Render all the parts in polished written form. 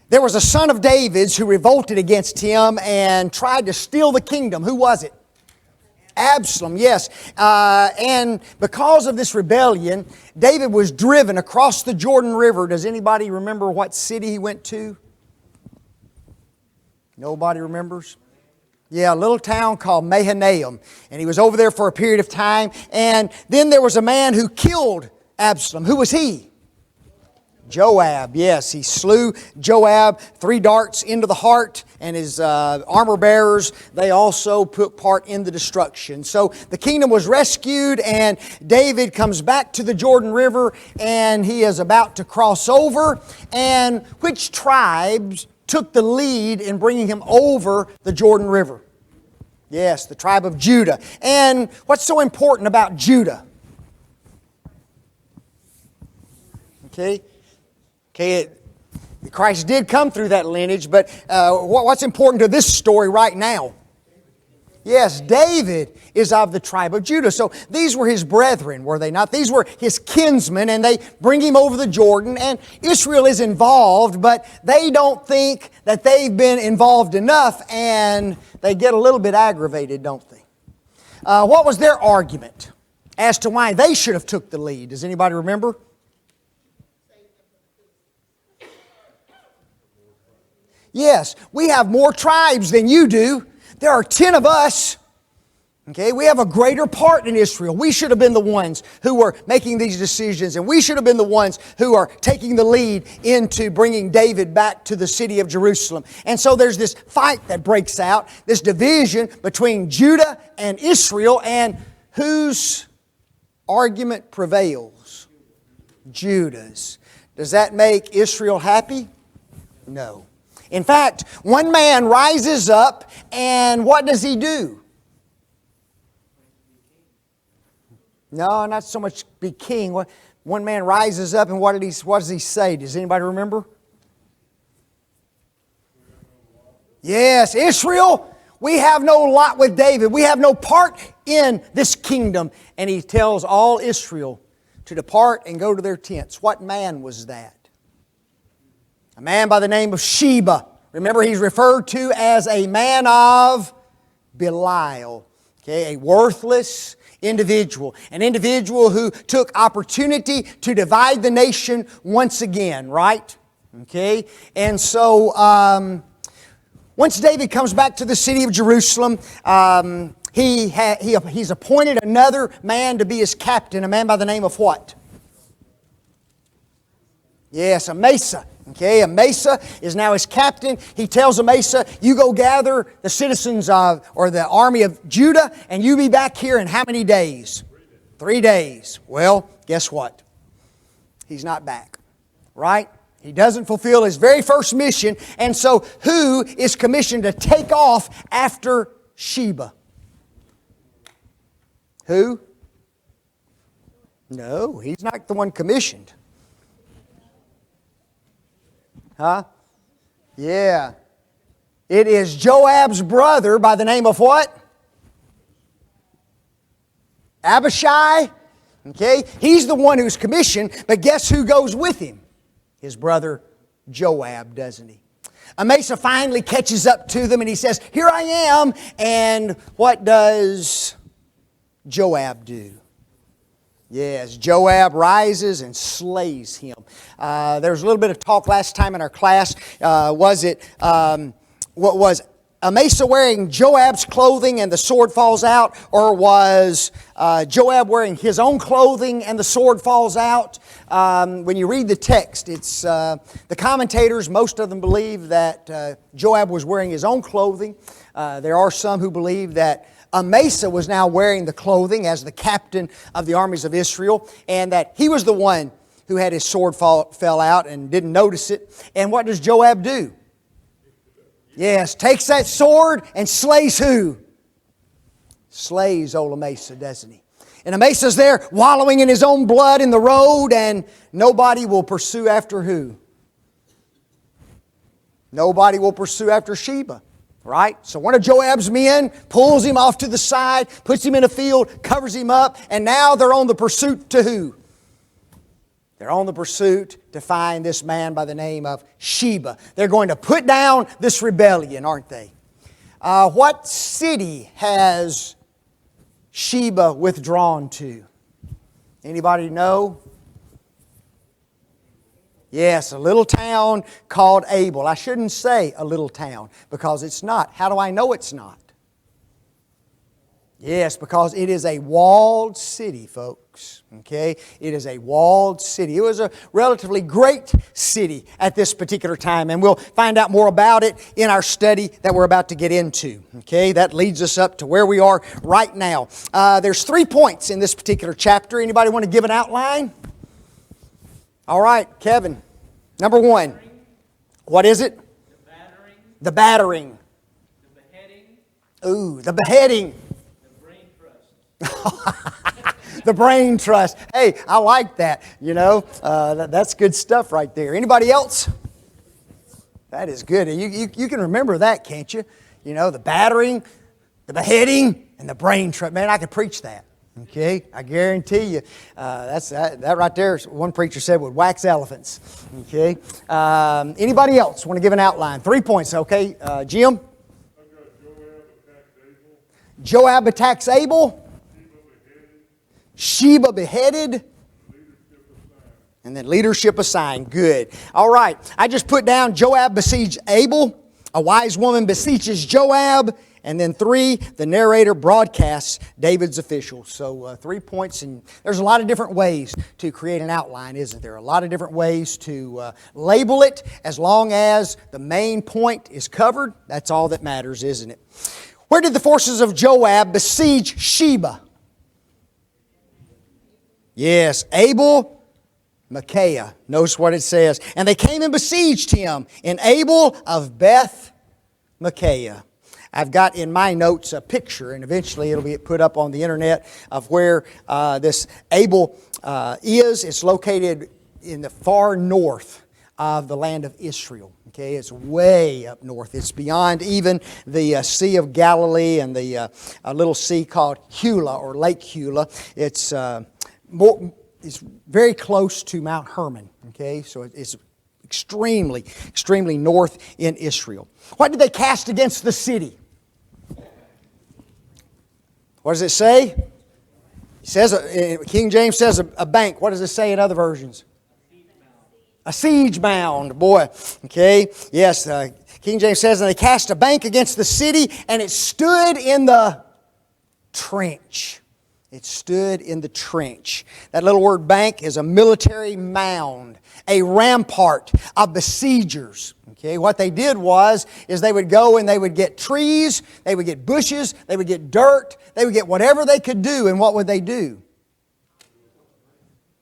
There was a son of David's who revolted against him and tried to steal the kingdom. Who was it? Absalom, yes. And because of this rebellion, David was driven across the Jordan River. Does anybody remember what city he went to? Nobody remembers? Yeah, a little town called Mahanaim. And he was over there for a period of time. And then there was a man who killed Absalom. Who was he? Joab, yes. He slew Joab, 3 darts into the heart, and his armor bearers, they also took part in the destruction. So the kingdom was rescued, and David comes back to the Jordan River, and he is about to cross over. And which tribes took the lead in bringing him over the Jordan River? Yes, the tribe of Judah. And what's so important about Judah? Okay, Christ did come through that lineage, but what's important to this story right now? Yes, David is of the tribe of Judah. So these were his brethren, were they not? These were his kinsmen, and they bring him over the Jordan, and Israel is involved, but they don't think that they've been involved enough, and they get a little bit aggravated, don't they? What was their argument as to why they should have took the lead? Does anybody remember? Yes, we have more tribes than you do. There are 10 of us. Okay, we have a greater part in Israel. We should have been the ones who were making these decisions, and we should have been the ones who are taking the lead into bringing David back to the city of Jerusalem. And so there's this fight that breaks out, this division between Judah and Israel, and whose argument prevails? Judah's. Does that make Israel happy? No. In fact, one man rises up, and what does he do? No, not so much be king. One man rises up, and what does he say? Does anybody remember? Yes, Israel, we have no lot with David. We have no part in this kingdom. And he tells all Israel to depart and go to their tents. What man was that? A man by the name of Sheba. Remember, he's referred to as a man of Belial. Okay, a worthless individual. An individual who took opportunity to divide the nation once again, right? Okay, and so once David comes back to the city of Jerusalem, he's appointed another man to be his captain, a man by the name of what? Yes, Amasa. Okay, Amasa is now his captain. He tells Amasa, you go gather the citizens of, or the army of Judah, and you be back here in how many days? 3 days. Well, guess what? He's not back. Right? He doesn't fulfill his very first mission. And so who is commissioned to take off after Sheba? Who? No, he's not the one commissioned. Huh? Yeah. It is Joab's brother by the name of what? Abishai. Okay? He's the one who's commissioned, but guess who goes with him? His brother Joab, doesn't he? Amasa finally catches up to them and he says, here I am. And what does Joab do? Yes, Joab rises and slays him. There was a little bit of talk last time in our class. Was Amasa wearing Joab's clothing and the sword falls out? Or was Joab wearing his own clothing and the sword falls out? When you read the text, it's the commentators, most of them believe that Joab was wearing his own clothing. There are some who believe that Amasa was now wearing the clothing as the captain of the armies of Israel, and that he was the one who had his sword fell out and didn't notice it. And what does Joab do? Yes, takes that sword and slays who? Slays old Amasa, doesn't he? And Amasa's there wallowing in his own blood in the road, and nobody will pursue after who? Nobody will pursue after Sheba. Right? So one of Joab's men pulls him off to the side, puts him in a field, covers him up, and now they're on the pursuit to who? They're on the pursuit to find this man by the name of Sheba. They're going to put down this rebellion, aren't they? What city has Sheba withdrawn to? Anybody know? Yes, a little town called Abel. I shouldn't say a little town because it's not. How do I know it's not? Yes, because it is a walled city, folks. Okay? It is a walled city. It was a relatively great city at this particular time, and we'll find out more about it in our study that we're about to get into. Okay? That leads us up to where we are right now. There's 3 points in this particular chapter. Anybody want to give an outline? All right, Kevin. Number 1. What is it? The battering. The beheading. Ooh, the beheading. The brain trust. Hey, I like that. You know, that's good stuff right there. Anybody else? That is good. You can remember that, can't you? You know, the battering, the beheading, and the brain trust. Man, I could preach that. Okay, I guarantee you, that right there. One preacher said would wax elephants. Okay, anybody else want to give an outline? 3 points. Okay, Jim. Joab attacks Abel. Sheba beheaded. And then leadership assigned. Good. All right. I just put down Joab besieged Abel. A wise woman beseeches Joab. And then 3, the narrator broadcasts David's officials. So 3 points. And there's a lot of different ways to create an outline, isn't there? A lot of different ways to label it. As long as the main point is covered, that's all that matters, isn't it? Where did the forces of Joab besiege Sheba? Yes, Abel, Micaiah. Notice what it says. And they came and besieged him in Abel of Beth Micaiah. I've got in my notes a picture, and eventually it'll be put up on the internet, of where this Abel is. It's located in the far north of the land of Israel. Okay, it's way up north. It's beyond even the Sea of Galilee and the little sea called Hula or Lake Hula. It's very close to Mount Hermon. Okay, so it's extremely north in Israel. What did they cast against the city? What does it say? It says, King James says a bank. What does it say in other versions? A siege mound. Boy, okay. Yes, King James says, and they cast a bank against the city, and it stood in the trench. It stood in the trench. That little word bank is a military mound, a rampart of besiegers. Okay, what they did is they would go and they would get trees, they would get bushes, they would get dirt, they would get whatever they could do, and what would they do?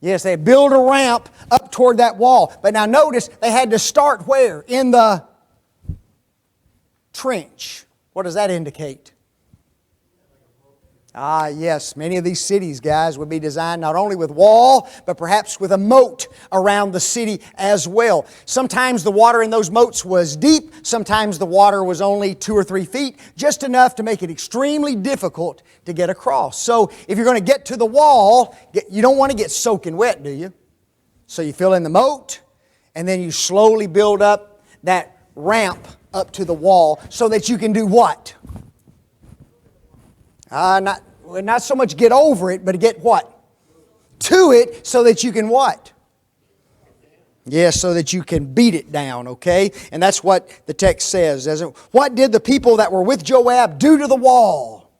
Yes, they build a ramp up toward that wall. But now notice, they had to start where? In the trench. What does that indicate? Ah, yes, many of these cities, guys, would be designed not only with wall, but perhaps with a moat around the city as well. Sometimes the water in those moats was deep. Sometimes the water was only 2 or 3 feet, just enough to make it extremely difficult to get across. So if you're going to get to the wall, you don't want to get soaking wet, do you? So you fill in the moat, and then you slowly build up that ramp up to the wall so that you can do what? Not so much get over it, but get what? To it so that you can what? Yes, so that you can beat it down, okay? And that's what the text says, doesn't it? What did the people that were with Joab do to the wall?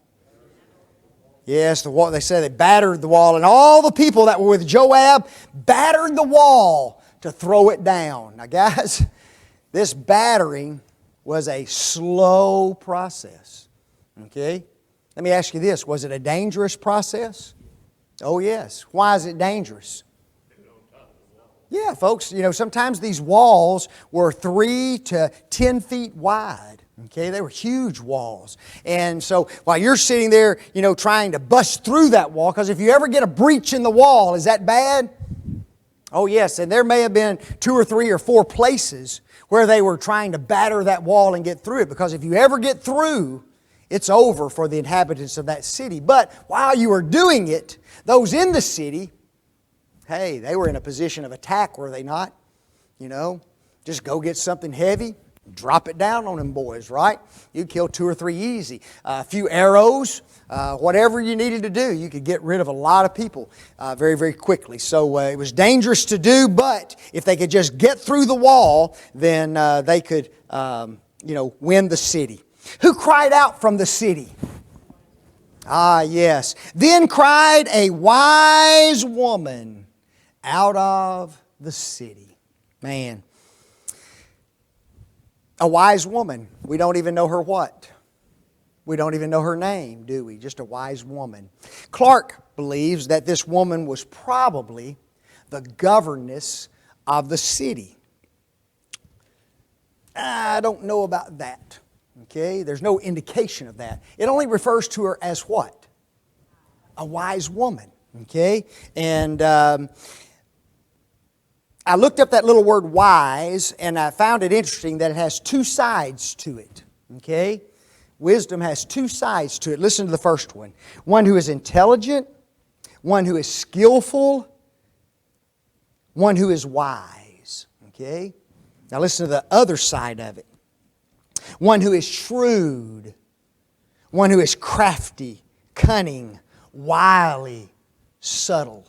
Yes, the wall. They say they battered the wall, and all the people that were with Joab battered the wall to throw it down. Now, guys, this battering was a slow process, okay? Let me ask you this. Was it a dangerous process? Oh, yes. Why is it dangerous? Yeah, folks, sometimes these walls were 3 to 10 feet wide. Okay, they were huge walls. And so while you're sitting there, trying to bust through that wall, because if you ever get a breach in the wall, is that bad? Oh, yes. And there may have been 2 or 3 or 4 places where they were trying to batter that wall and get through it. Because if you ever get through, it's over for the inhabitants of that city. But while you were doing it, those in the city Hey, they were in a position of attack, were they not? You know, just go get something heavy, drop it down on them boys, right? You'd kill 2 or 3 easy. A few arrows, whatever you needed to do, you could get rid of a lot of people very, very quickly. So it was dangerous to do, but if they could just get through the wall, then they could, win the city. Who cried out from the city? Ah, yes. Then cried a wise woman out of the city. Man. A wise woman. We don't even know her what? We don't even know her name, do we? Just a wise woman. Clark believes that this woman was probably the governess of the city. I don't know about that. Okay, there's no indication of that. It only refers to her as what? A wise woman. Okay, and I looked up that little word wise, and I found it interesting that it has 2 sides to it. Okay, wisdom has 2 sides to it. Listen to the first one. One who is intelligent, one who is skillful, one who is wise. Okay, now listen to the other side of it. One who is shrewd, one who is crafty, cunning, wily, subtle.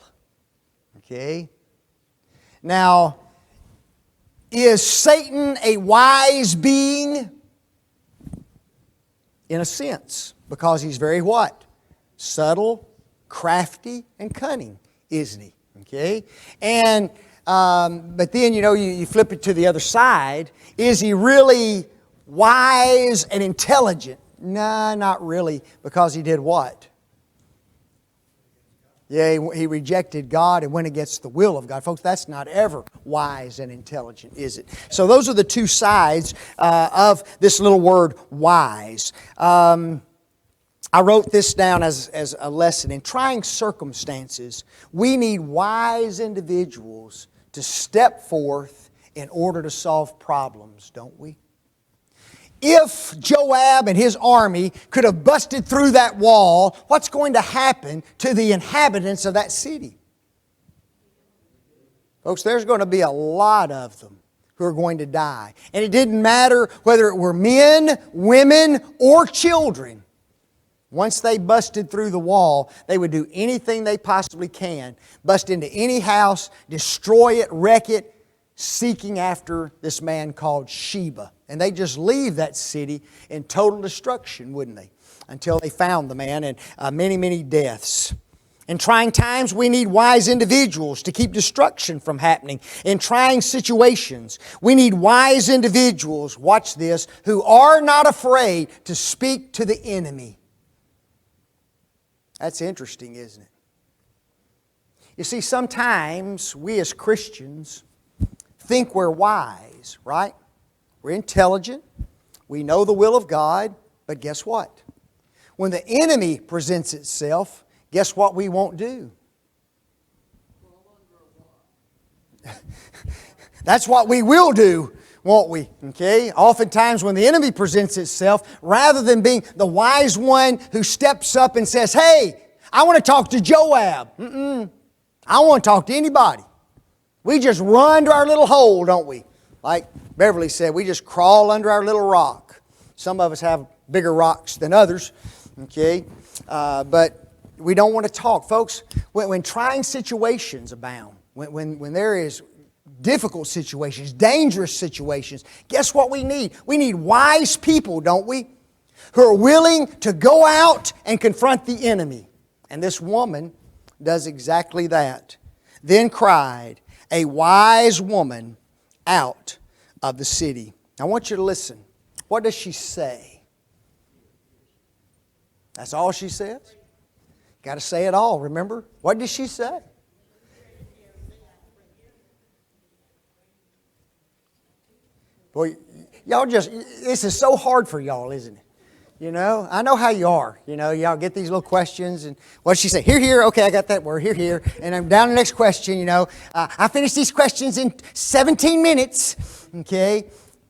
Okay? Now, is Satan a wise being? In a sense, because he's very what? Subtle, crafty, and cunning, isn't he? Okay? And, but then, you flip it to the other side. Is he really wise and intelligent? No, not really, because he did what? Yeah, he rejected God and went against the will of God. Folks, that's not ever wise and intelligent, is it? So those are the 2 sides of this little word wise. I wrote this down as a lesson. In trying circumstances, we need wise individuals to step forth in order to solve problems, don't we? If Joab and his army could have busted through that wall, what's going to happen to the inhabitants of that city? Folks, there's going to be a lot of them who are going to die. And it didn't matter whether it were men, women, or children. Once they busted through the wall, they would do anything they possibly can. Bust into any house, destroy it, wreck it, seeking after this man called Sheba. And they just leave that city in total destruction, wouldn't they? Until they found the man, and many, many deaths. In trying times, we need wise individuals to keep destruction from happening. In trying situations, we need wise individuals, watch this, who are not afraid to speak to the enemy. That's interesting, isn't it? You see, sometimes we as Christians think we're wise, right? We're intelligent. We know the will of God. But guess what? When the enemy presents itself, guess what we won't do? That's what we will do, won't we? Okay? Oftentimes when the enemy presents itself, rather than being the wise one who steps up and says, hey, I want to talk to Joab. I want to talk to anybody. We just run to our little hole, don't we? Like Beverly said, we just crawl under our little rock. Some of us have bigger rocks than others, okay? But we don't want to talk. Folks, when trying situations abound, when there is difficult situations, dangerous situations, guess what we need? We need wise people, don't we? Who are willing to go out and confront the enemy. And this woman does exactly that. Then cried a wise woman out of the city. I want you to listen. What does she say? That's all she says? Got to say it all, remember? What did she say? Boy, y'all this is so hard for y'all, isn't it? You know, I know how you are. You know, y'all get these little questions, and what did she say? Here, here. Okay, I got that word. Here, here. And I'm down to the next question. You know, I finished these questions in 17 minutes. Okay,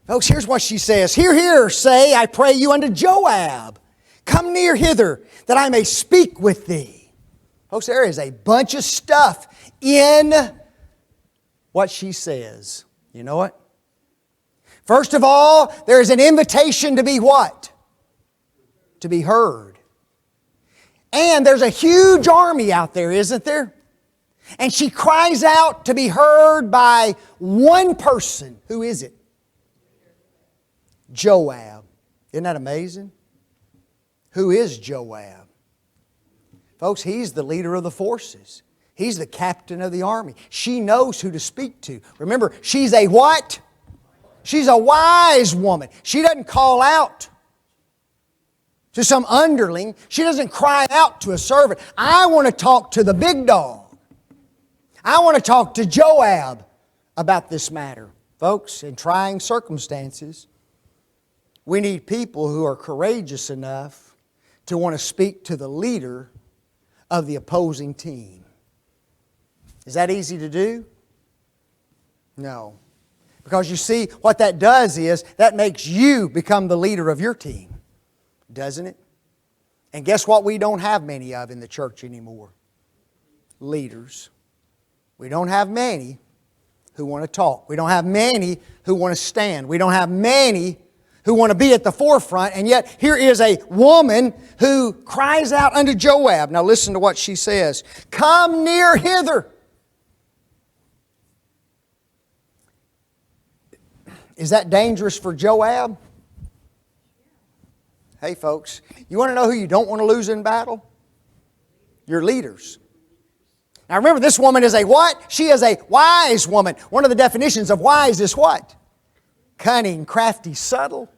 folks. Here's what she says. Hear, hear. Say, I pray you unto Joab. Come near hither, that I may speak with thee. Folks, there is a bunch of stuff in what she says. You know what? First of all, there is an invitation to be what? To be heard. And there's a huge army out there, isn't there? And she cries out to be heard by one person. Who is it? Joab. Isn't that amazing? Who is Joab? Folks, he's the leader of the forces. He's the captain of the army. She knows who to speak to. Remember, she's a what? She's a wise woman. She doesn't call out to some underling. She doesn't cry out to a servant. I want to talk to the big dog. I want to talk to Joab about this matter. Folks, in trying circumstances, we need people who are courageous enough to want to speak to the leader of the opposing team. Is that easy to do? No. Because you see, what that does is, that makes you become the leader of your team. Doesn't it? And guess what we don't have many of in the church anymore? Leaders. We don't have many who want to talk. We don't have many who want to stand. We don't have many who want to be at the forefront. And yet, here is a woman who cries out unto Joab. Now listen to what she says. Come near hither. Is that dangerous for Joab? Hey folks, you want to know who you don't want to lose in battle? Your leaders. Now remember, this woman is a what? She is a wise woman. One of the definitions of wise is what? Cunning, crafty, subtle.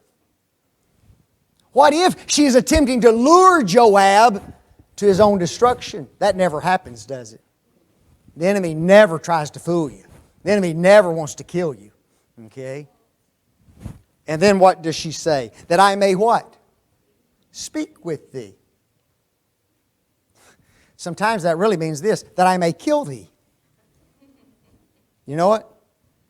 What if she is attempting to lure Joab to his own destruction? That never happens, does it? The enemy never tries to fool you. The enemy never wants to kill you. Okay? And then what does she say? That I may what? Speak with thee. Sometimes that really means this, that I may kill thee. You know what?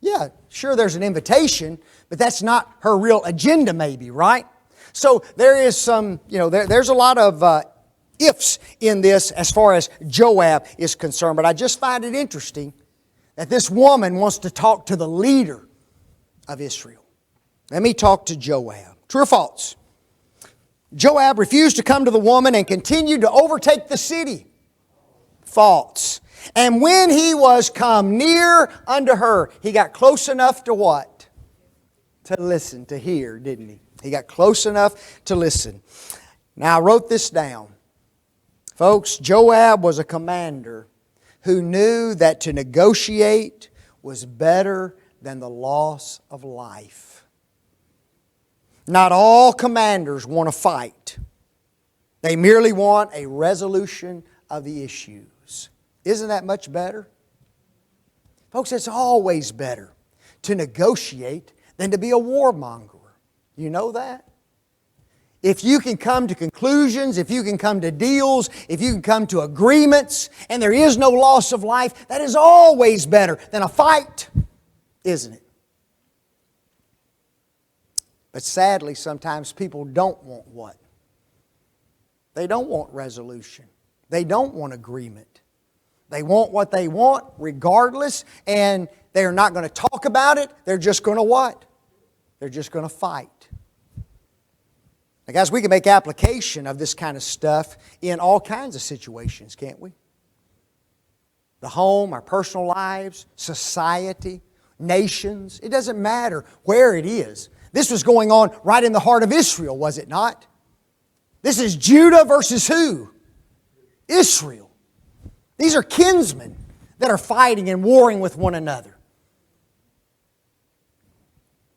Yeah, sure there's an invitation, but that's not her real agenda maybe, right? So there is some, there's a lot of ifs in this as far as Joab is concerned. But I just find it interesting that this woman wants to talk to the leader of Israel. Let me talk to Joab. True or false? Joab refused to come to the woman and continued to overtake the city. False. And when he was come near unto her, he got close enough to what? To listen, to hear, didn't he? He got close enough to listen. Now I wrote this down. Folks, Joab was a commander who knew that to negotiate was better than the loss of life. Not all commanders want to fight. They merely want a resolution of the issues. Isn't that much better? Folks, it's always better to negotiate than to be a warmonger. You know that? If you can come to conclusions, if you can come to deals, if you can come to agreements, and there is no loss of life, that is always better than a fight, isn't it? But sadly, sometimes people don't want what? They don't want resolution. They don't want agreement. They want what they want regardless, and they're not going to talk about it. They're just going to what? They're just going to fight. Now guys, we can make application of this kind of stuff in all kinds of situations, can't we? The home, our personal lives, society, nations. It doesn't matter where it is. This was going on right in the heart of Israel, was it not? This is Judah versus who? Israel. These are kinsmen that are fighting and warring with one another.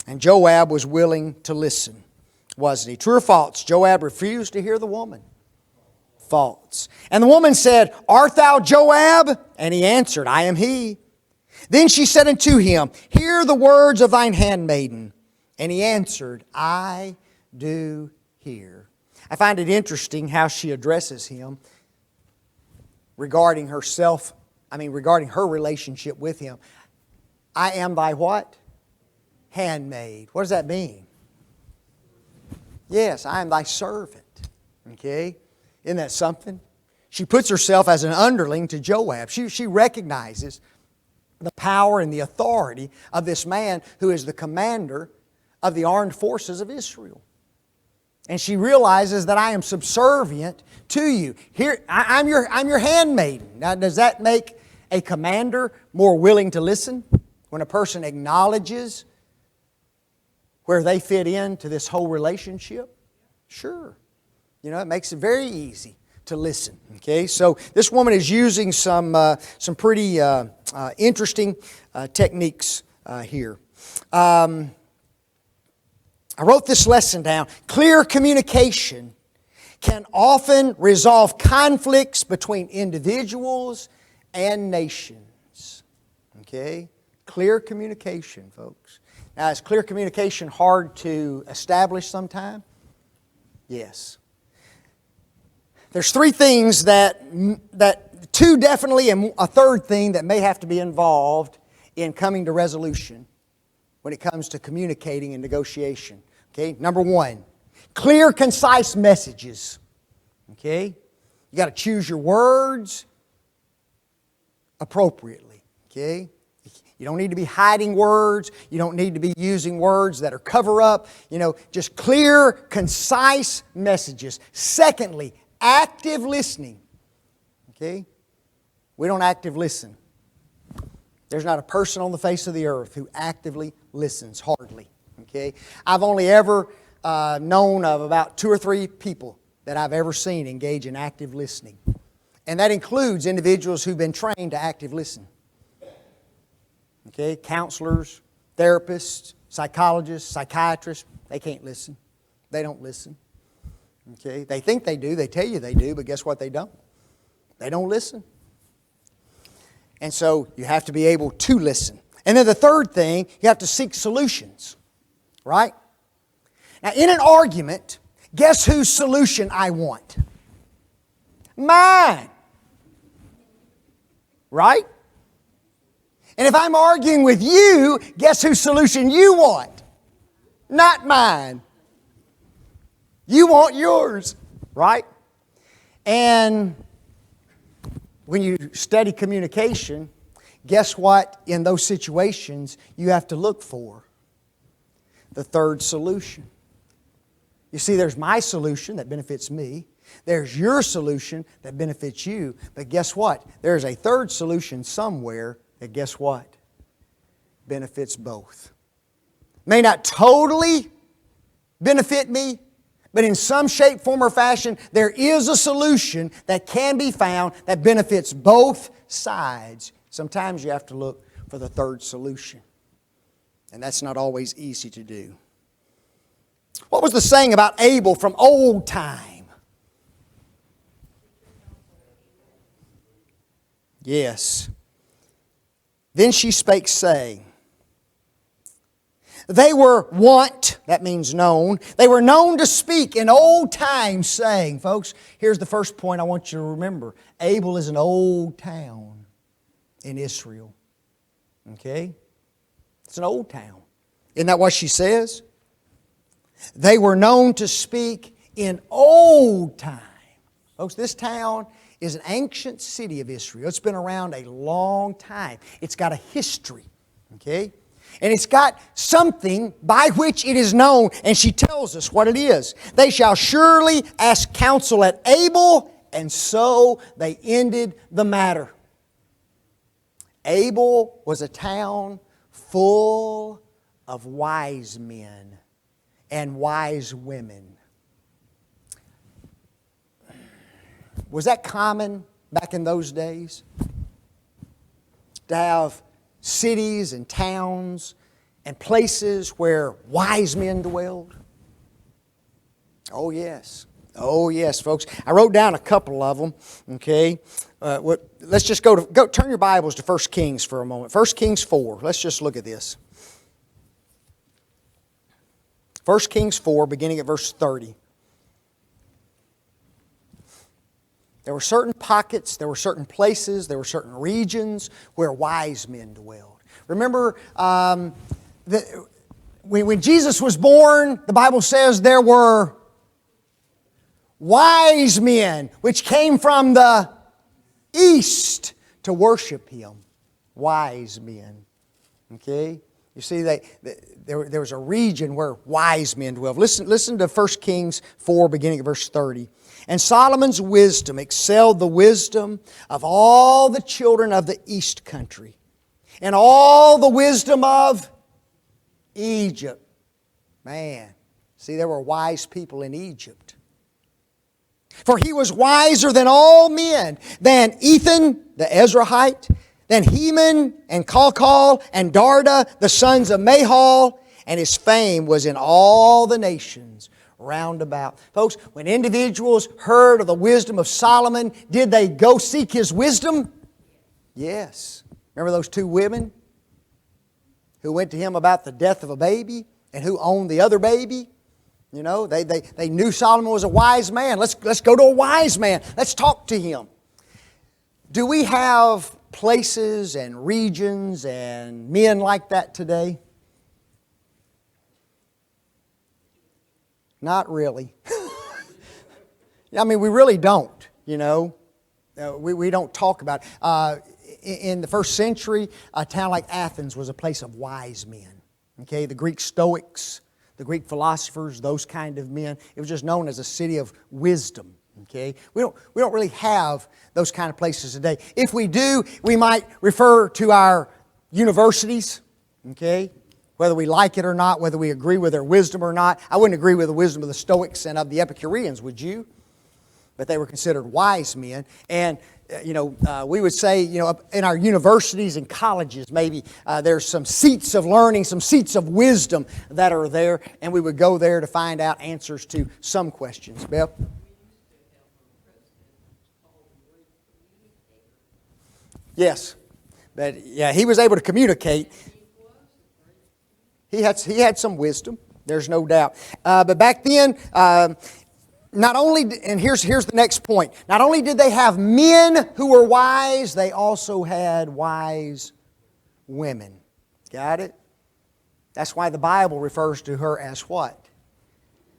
And Joab was willing to listen, wasn't he? True or false? Joab refused to hear the woman. False. And the woman said, Art thou Joab? And he answered, I am he. Then she said unto him, Hear the words of thine handmaiden. And he answered, I do hear. I find it interesting how she addresses him regarding herself, regarding her relationship with him. I am thy what? Handmaid. What does that mean? Yes, I am thy servant. Okay? Isn't that something? She puts herself as an underling to Joab. She recognizes the power and the authority of this man who is the commander of the armed forces of Israel. And she realizes that I am subservient to you. Here, I'm your handmaiden. Now, does that make a commander more willing to listen? When a person acknowledges where they fit into this whole relationship? Sure. It makes it very easy to listen. Okay, so this woman is using some pretty interesting techniques here. I wrote this lesson down. Clear communication can often resolve conflicts between individuals and nations. Okay? Clear communication, folks. Now, is clear communication hard to establish sometime? Yes. There's three things two definitely, and a third thing that may have to be involved in coming to resolution when it comes to communicating and negotiation. Okay, number one, clear, concise messages. Okay, you got to choose your words appropriately. Okay, you don't need to be hiding words. You don't need to be using words that are cover up. Just clear, concise messages. Secondly, active listening. Okay, we don't active listen. There's not a person on the face of the earth who actively listens, hardly. Okay? I've only ever known of about 2 or 3 people that I've ever seen engage in active listening. And that includes individuals who've been trained to active listen. Okay? Counselors, therapists, psychologists, psychiatrists, they can't listen. They don't listen. Okay? They think they do, they tell you they do, but guess what? They don't. They don't listen. And so you have to be able to listen. And then the third thing, you have to seek solutions. Right? Now, in an argument, guess whose solution I want? Mine. Right? And if I'm arguing with you, guess whose solution you want? Not mine. You want yours. Right? And when you study communication, guess what in those situations you have to look for? The third solution. You see, there's my solution that benefits me. There's your solution that benefits you. But guess what? There's a third solution somewhere that, guess what? Benefits both. May not totally benefit me, but in some shape, form, or fashion, there is a solution that can be found that benefits both sides. Sometimes you have to look for the third solution. And that's not always easy to do. What was the saying about Abel from old time? Yes. Then she spake, saying, they were wont, that means known, they were known to speak in old times, saying, folks, here's the first point I want you to remember. Abel is an old town in Israel. Okay? It's an old town. Isn't that what she says? They were known to speak in old time. Folks, this town is an ancient city of Israel. It's been around a long time. It's got a history. Okay? And it's got something by which it is known, and she tells us what it is. They shall surely ask counsel at Abel, and so they ended the matter. Abel was a town full of wise men and wise women. Was that common back in those days? To have cities and towns and places where wise men dwelled? Oh yes. Oh yes, folks. I wrote down a couple of them. Okay. Let's just go turn your Bibles to 1 Kings for a moment. 1 Kings 4. Let's just look at this. 1 Kings 4, beginning at verse 30. There were certain pockets, there were certain places, there were certain regions where wise men dwelled. Remember, when Jesus was born, the Bible says there were wise men which came from the east to worship Him. Wise men. Okay? You see, there was a region where wise men dwelled. Listen to 1 Kings 4, beginning at verse 30. And Solomon's wisdom excelled the wisdom of all the children of the east country, and all the wisdom of Egypt. Man, see, there were wise people in Egypt. For he was wiser than all men, than Ethan the Ezrahite, than Heman and Chalcol and Darda, the sons of Mahal, and his fame was in all the nations round about. Folks, when individuals heard of the wisdom of Solomon, did they go seek his wisdom? Yes. Remember those two women who went to him about the death of a baby and who owned the other baby? You know, they knew Solomon was a wise man. Let's go to a wise man. Let's talk to him. Do we have places and regions and men like that today? Not really. I mean, we really don't, you know. We don't talk about it. In the first century, a town like Athens was a place of wise men. Okay, the Greek Stoics, the Greek philosophers, those kind of men. It was just known as a city of wisdom. Okay, we don't really have those kind of places today. If we do, we might refer to our universities. Okay, whether we like it or not, whether we agree with their wisdom or not. I wouldn't agree with the wisdom of the Stoics and of the Epicureans, would you? But they were considered wise men. And, we would say, in our universities and colleges, maybe there's some seats of learning, some seats of wisdom that are there. And we would go there to find out answers to some questions. Bill? Yes. But, yeah, he was able to communicate. He had some wisdom, there's no doubt. But back then, not only, and here's the next point, not only did they have men who were wise, they also had wise women. Got it? That's why the Bible refers to her as what?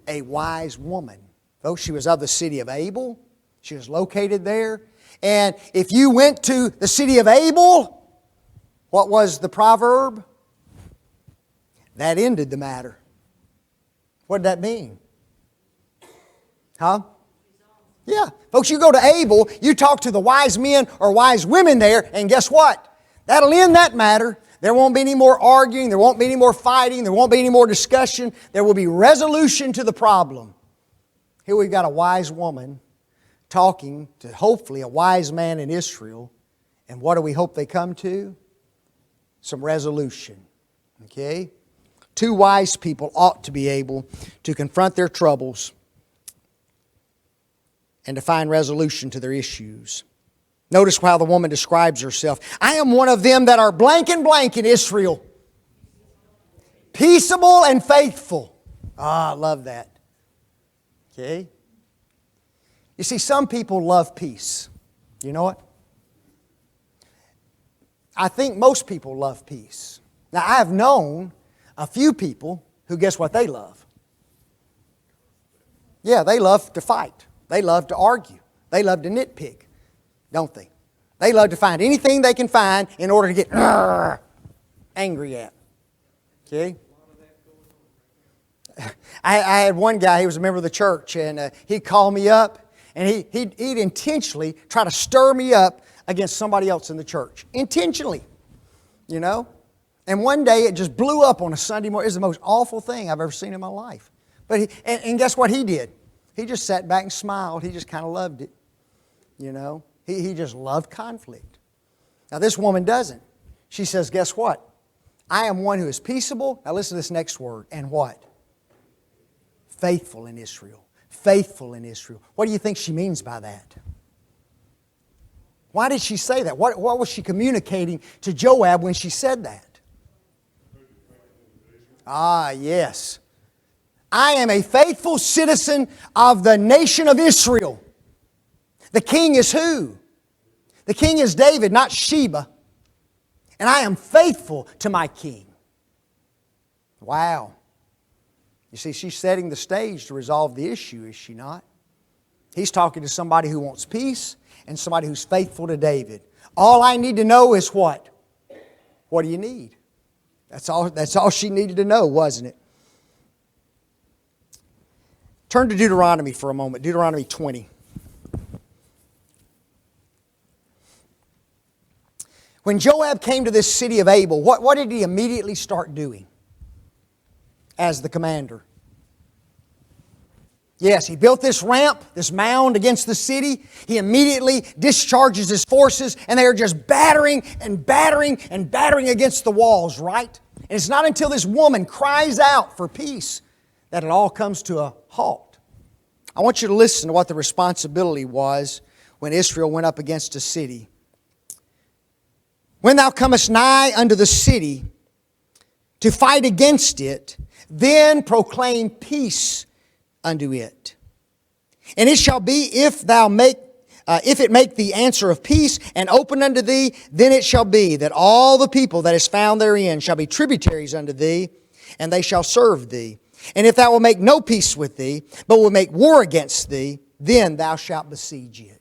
A wise woman. Folks, she was of the city of Abel. She was located there. And if you went to the city of Abel, what was the proverb? That ended the matter. What did that mean? Huh? Yeah. Folks, you go to Abel, you talk to the wise men or wise women there, and guess what? That'll end that matter. There won't be any more arguing. There won't be any more fighting. There won't be any more discussion. There will be resolution to the problem. Here we've got a wise woman talking to hopefully a wise man in Israel. And what do we hope they come to? Some resolution. Okay? Two wise people ought to be able to confront their troubles and to find resolution to their issues. Notice how the woman describes herself. I am one of them that are blank and blank in Israel. Peaceable and faithful. I love that. Okay? You see, some people love peace. You know what? I think most people love peace. Now, I have known a few people who, guess what they love? Yeah, they love to fight. They love to argue. They love to nitpick, don't they? They love to find anything they can find in order to get angry at. Okay? I had one guy, he was a member of the church, and he'd call me up, and he'd intentionally try to stir me up against somebody else in the church. Intentionally, you know? And one day it just blew up on a Sunday morning. It was the most awful thing I've ever seen in my life. But and guess what he did? He just sat back and smiled. He just kind of loved it. You know? He just loved conflict. Now this woman doesn't. She says, guess what? I am one who is peaceable. Now listen to this next word. And what? Faithful in Israel. Faithful in Israel. What do you think she means by that? Why did she say that? What was she communicating to Joab when she said that? Ah, yes. I am a faithful citizen of the nation of Israel. The king is who? The king is David, not Sheba. And I am faithful to my king. Wow. You see, she's setting the stage to resolve the issue, is she not? He's talking to somebody who wants peace and somebody who's faithful to David. All I need to know is what? What do you need? That's all she needed to know, wasn't it? Turn to Deuteronomy for a moment. Deuteronomy 20. When Joab came to this city of Abel, what did he immediately start doing as the commander? Yes, he built this ramp, this mound against the city. He immediately discharges his forces, and they are just battering and battering and battering against the walls, right? And it's not until this woman cries out for peace that it all comes to a halt. I want you to listen to what the responsibility was when Israel went up against a city. When thou comest nigh unto the city to fight against it, then proclaim peace unto it. And it shall be, if it make thee answer of peace and open unto thee, then it shall be that all the people that is found therein shall be tributaries unto thee, and they shall serve thee. And if thou wilt make no peace with thee, but will make war against thee, then thou shalt besiege it.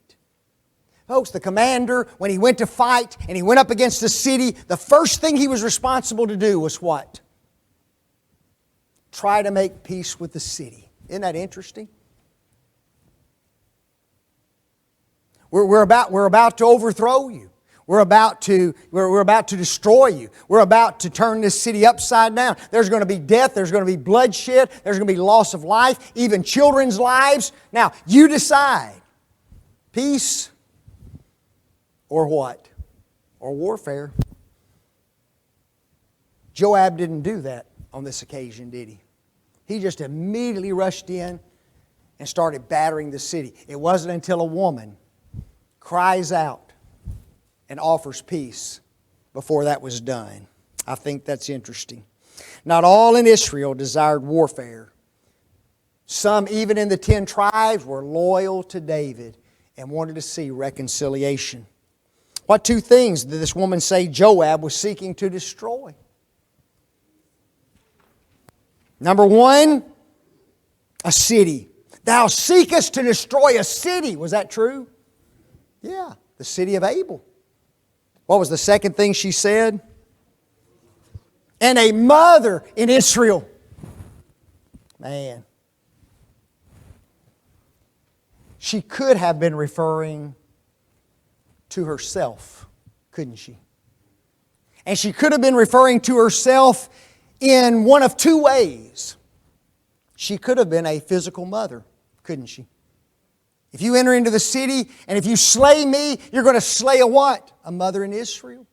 Folks, the commander, when he went to fight and he went up against the city, the first thing he was responsible to do was what? Try to make peace with the city. Isn't that interesting? We're about to overthrow you. We're about to destroy you. We're about to turn this city upside down. There's going to be death. There's going to be bloodshed. There's going to be loss of life, even children's lives. Now, you decide. Peace or what? Or warfare. Joab didn't do that on this occasion, did he? He just immediately rushed in and started battering the city. It wasn't until a woman cries out and offers peace before that was done. I think that's interesting. Not all in Israel desired warfare. Some, even in the 10 tribes, were loyal to David and wanted to see reconciliation. What two things did this woman say Joab was seeking to destroy? Number one, a city. Thou seekest to destroy a city. Was that true? Yeah, the city of Abel. What was the second thing she said? And a mother in Israel. Man. She could have been referring to herself, couldn't she? And she could have been referring to herself in one of two ways. She could have been a physical mother, couldn't she? If you enter into the city and if you slay me, you're going to slay a what? A mother in Israel.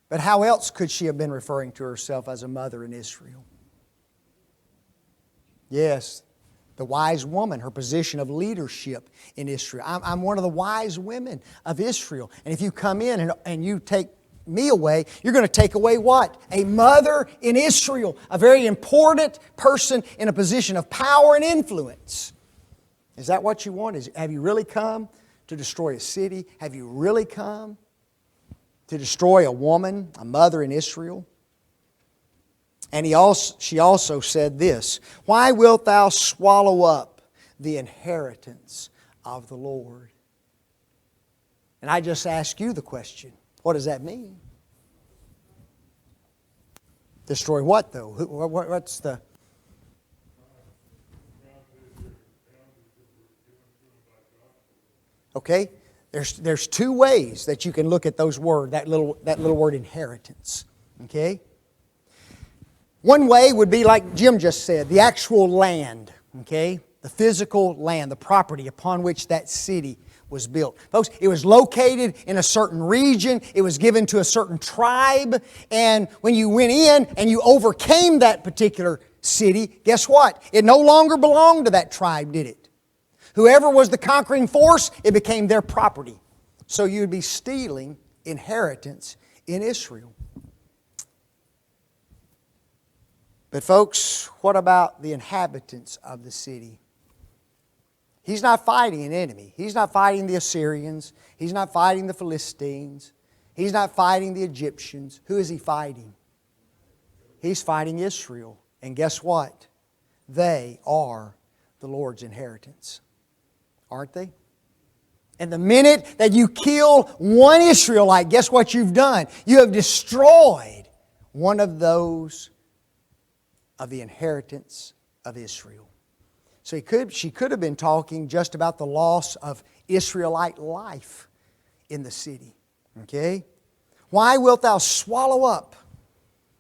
But how else could she have been referring to herself as a mother in Israel? Yes, the wise woman, her position of leadership in Israel. I'm one of the wise women of Israel. And if you come in and you take me away, you're going to take away what? A mother in Israel. A very important person in a position of power and influence. Is that what you want? Have you really come to destroy a city? Have you really come to destroy a woman, a mother in Israel? And she also said this, why wilt thou swallow up the inheritance of the Lord? And I just ask you the question, what does that mean? Destroy what though? What's the... Okay? There's two ways that you can look at those words, that little word inheritance. Okay? One way would be like Jim just said, the actual land. Okay? The physical land, the property upon which that city was built. Folks, it was located in a certain region. It was given to a certain tribe. And when you went in and you overcame that particular city, guess what? It no longer belonged to that tribe, did it? Whoever was the conquering force, it became their property. So you'd be stealing inheritance in Israel. But folks, what about the inhabitants of the city? He's not fighting an enemy. He's not fighting the Assyrians. He's not fighting the Philistines. He's not fighting the Egyptians. Who is he fighting? He's fighting Israel. And guess what? They are the Lord's inheritance. aren't they? And the minute that you kill one Israelite, guess what you've done? You have destroyed one of those of the inheritance of Israel. So she could have been talking just about the loss of Israelite life in the city. Okay? Why wilt thou swallow up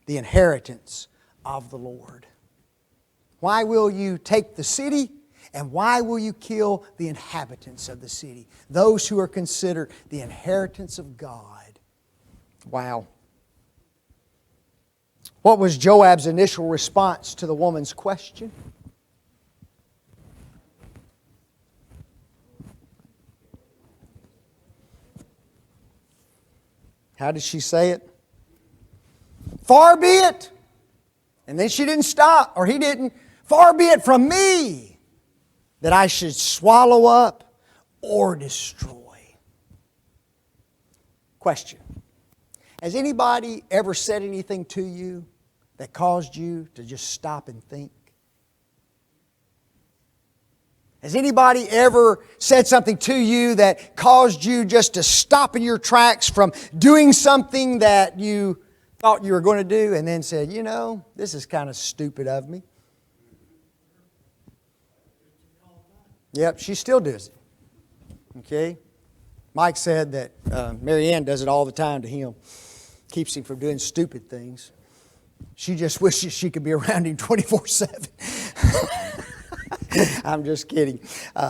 the inheritance of the Lord? Why will you take the city? And why will you kill the inhabitants of the city? Those who are considered the inheritance of God. Wow. What was Joab's initial response to the woman's question? How did she say it? Far be it. And then she didn't stop, or he didn't. Far be it from me that I should swallow up or destroy. Question. Has anybody ever said anything to you that caused you to just stop and think? Has anybody ever said something to you that caused you just to stop in your tracks from doing something that you thought you were going to do and then said, you know, this is kind of stupid of me? Yep, she still does it. Okay? Mike said that Mary Ann does it all the time to him. Keeps him from doing stupid things. She just wishes she could be around him 24/7. I'm just kidding.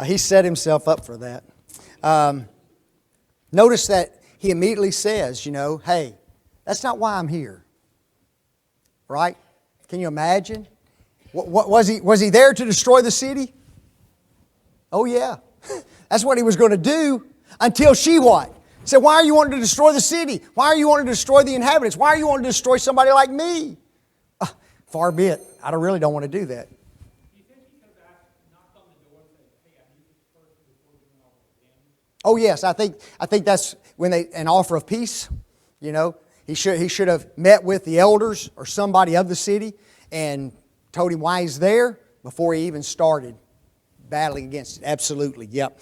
He set himself up for that. Notice that he immediately says, you know, hey, that's not why I'm here. Right? Can you imagine? What was he there to destroy the city? Oh yeah. That's what he was going to do until she what? Said, why are you wanting to destroy the city? Why are you wanting to destroy the inhabitants? Why are you wanting to destroy somebody like me? Far be it. I really don't want to do that. Oh yes, I think that's when an offer of peace. You know, he should have met with the elders or somebody of the city and told him why he's there before he even started battling against it. Absolutely, yep.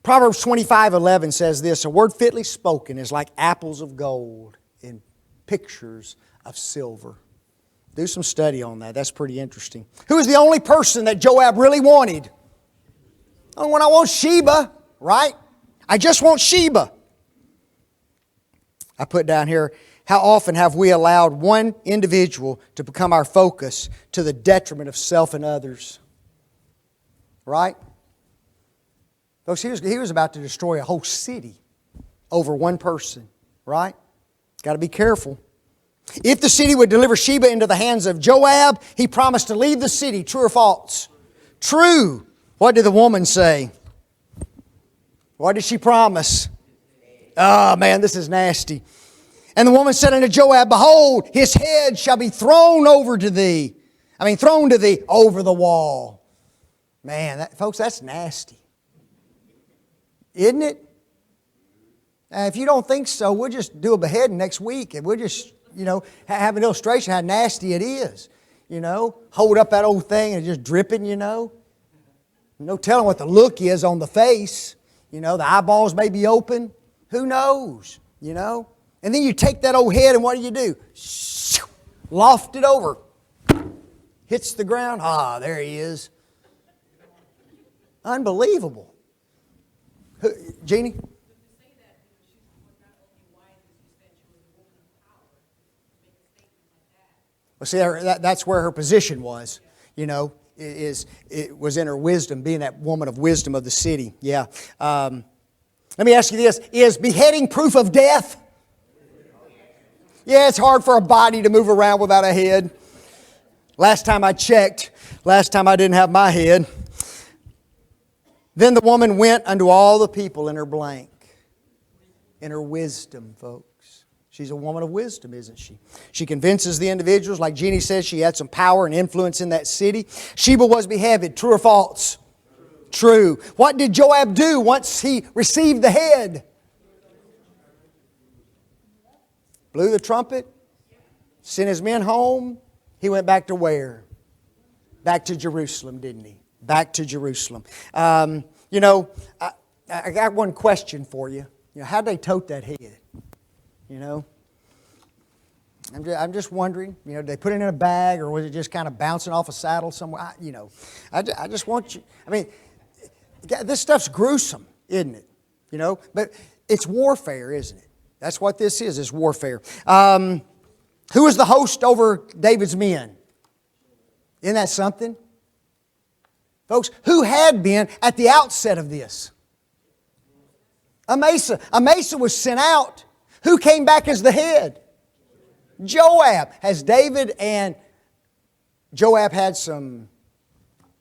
Proverbs 25:11 says this: a word fitly spoken is like apples of gold in pictures of silver. Do some study on that. That's pretty interesting. Who is the only person that Joab really wanted? Oh, when I want Sheba, right? I just want Sheba. I put down here, how often have we allowed one individual to become our focus to the detriment of self and others? Right? Folks, he was about to destroy a whole city over one person. Right? Got to be careful. If the city would deliver Sheba into the hands of Joab, he promised to leave the city. True or false? True. What did the woman say? What did she promise? Oh man, this is nasty. And the woman said unto Joab, behold, his head shall be thrown to thee over the wall. Man, folks, that's nasty. Isn't it? If you don't think so, we'll just do a beheading next week and we'll just, have an illustration how nasty it is. Hold up that old thing and just dripping, No telling what the look is on the face. The eyeballs may be open. Who knows? And then you take that old head and what do? Loft it over. Hits the ground. Ah, there he is. Unbelievable. Jeannie? Well, see, that's where her position was. It was in her wisdom, being that woman of wisdom of the city. Yeah. Let me ask you this. Is beheading proof of death? Yeah, it's hard for a body to move around without a head. Last time I checked, last time I didn't have my head. Then the woman went unto all the people in her blank. In her wisdom, folks. She's a woman of wisdom, isn't she? She convinces the individuals, like Jeannie says, she had some power and influence in that city. Sheba was beheaded. True or false? True. What did Joab do once he received the head? Blew the trumpet. Sent his men home. He went back to where? Back to Jerusalem, didn't he? back to Jerusalem. You know, I got one question for you. You know, how'd they tote that head? You know? I'm just wondering, you know, did they put it in a bag or was it just kind of bouncing off a saddle somewhere? You know, I just want you, I mean, this stuff's gruesome, isn't it? You know, but it's warfare, isn't it? That's what this is warfare. Who was the host over David's men? Isn't that something? Folks, who had been at the outset of this? Amasa. Amasa was sent out. Who came back as the head? Joab. Has David and Joab had some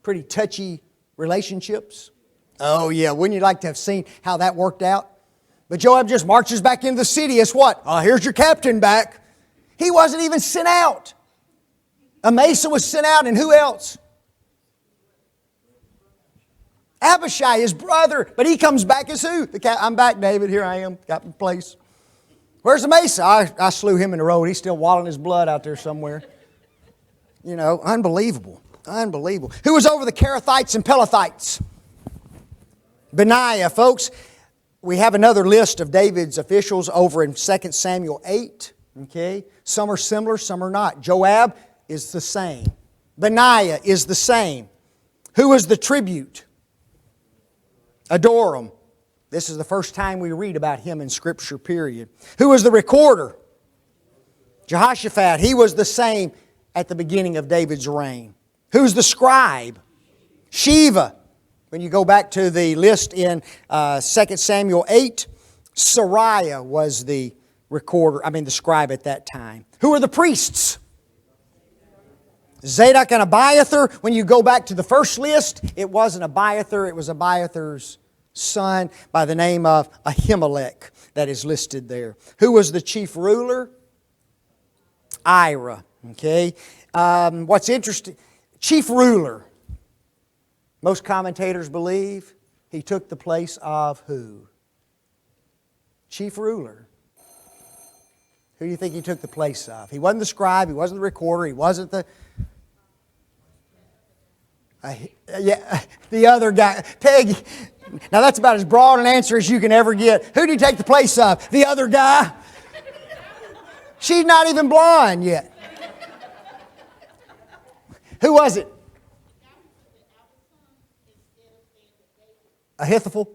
pretty touchy relationships? Oh yeah, wouldn't you like to have seen how that worked out? But Joab just marches back into the city as what? Here's your captain back. He wasn't even sent out. Amasa was sent out, and who else? Abishai, his brother. But he comes back as who? I'm back, David. Here I am. Got my place. Where's Amasa? I slew him in the road. He's still wallowing his blood out there somewhere. You know, unbelievable. Unbelievable. Who was over the Kerethites and Pelethites? Benaiah. Folks, we have another list of David's officials over in 2 Samuel 8. Okay? Some are similar, some are not. Joab is the same. Benaiah is the same. Who was the tribute? Adoram. This is the first time we read about him in Scripture, period. Who was the recorder? Jehoshaphat. He was the same at the beginning of David's reign. Who's the scribe? Sheba. When you go back to the list in 2 Samuel 8, Sariah was the the scribe at that time. Who are the priests? Zadok and Abiathar. When you go back to the first list, it wasn't Abiathar, it was Abiathar's son by the name of Ahimelech that is listed there. Who was the chief ruler? Ira. Okay. What's interesting, chief ruler. Most commentators believe he took the place of who? Chief ruler. Who do you think he took the place of? He wasn't the scribe, he wasn't the recorder, he wasn't the... the other guy. Peggy. Now that's about as broad an answer as you can ever get. Who did he take the place of? The other guy. She's not even blonde yet. Who was it? Ahithophel.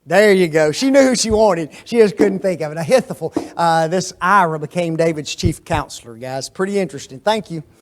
There you go. She knew who she wanted. She just couldn't think of it. Ahithophel. This Ira became David's chief counselor, guys. Pretty interesting. Thank you.